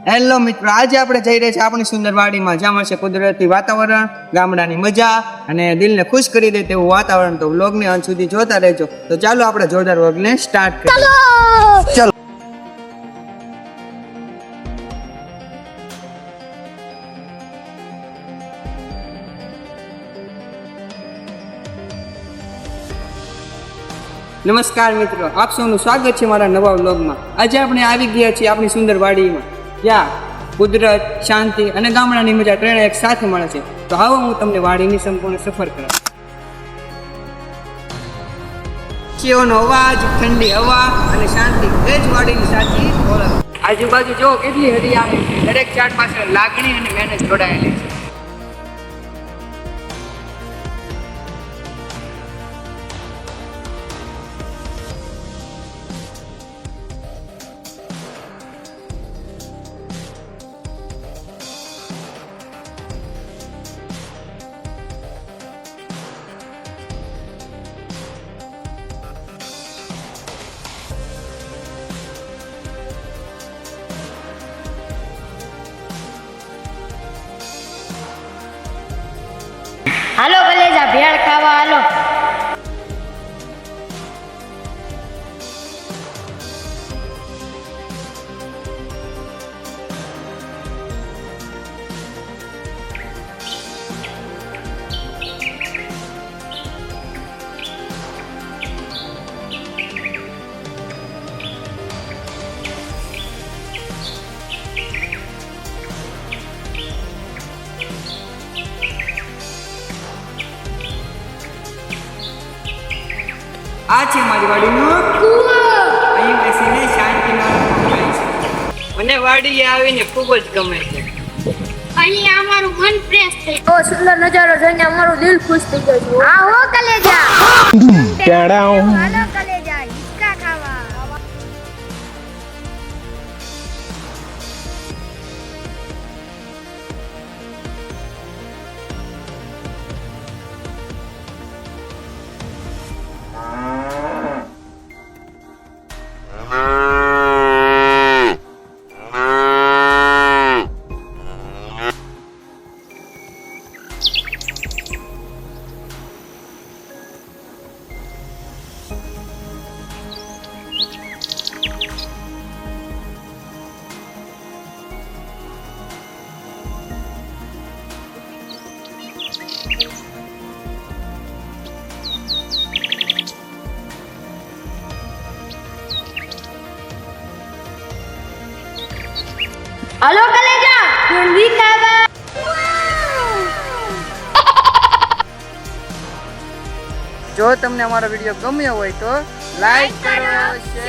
Hello મિત્રો, આજે આપણે જઈ રહ્યા છીએ આપણી સુંદર વાડીમાં, જ્યાં મળશે કુદરતી વાતાવરણ, ગામડાની મજા અને દિલને ખુશ કરી દે તેવું વાતાવરણ. તો વ્લોગને અંત સુધી જોતા રહેજો. તો ચાલો આપણે જોરદાર વ્લોગને સ્ટાર્ટ કરીએ. ચલો. નમસ્કાર મિત્રો, આપ સૌનું સ્વાગત છે મારા નવા વ્લોગમાં. આજે આપણે આવી ગયા છીએ આપણી સુંદર વાડીમાં, જ્યાં કુદરત, શાંતિ અને ગામડાની મજા ત્રણે એક સાથે મળે છે. તો આવો હું તમને વાડીની સંપૂર્ણ સફર કરાવું. પક્ષીઓનો અવાજ, ઠંડી હવા અને શાંતિ એ જ વાડીની સાચી ઓળખ. આજુબાજુ જો કેટલી હરિયાળી, દરેક ઝાડ પાછળ લાગણી અને મહેનત જોડાયેલી છે. હાલો કલેજા ભેળ ખાવા હાલો. આ છે મારી વાડીનો કૂવો. અહીં બેસીને શાંતિનો અનુભવ થાય છે. મને વાડીએ આવીને ખૂબ જ ગમે છે. અહીં અમારું મન ફ્રેશ થઈ ગયું. ઓ સુંદર નજારો જોઈને અમારું દિલ ખુશ થઈ ગયું. આ હો કલેજા. હાલો કલેજા હિચકા ખાવા. હાલો કલેજા ગુંદી ખાવા. જો તમને અમારો વિડીયો ગમ્યો હોય તો લાઈક કરો, શેર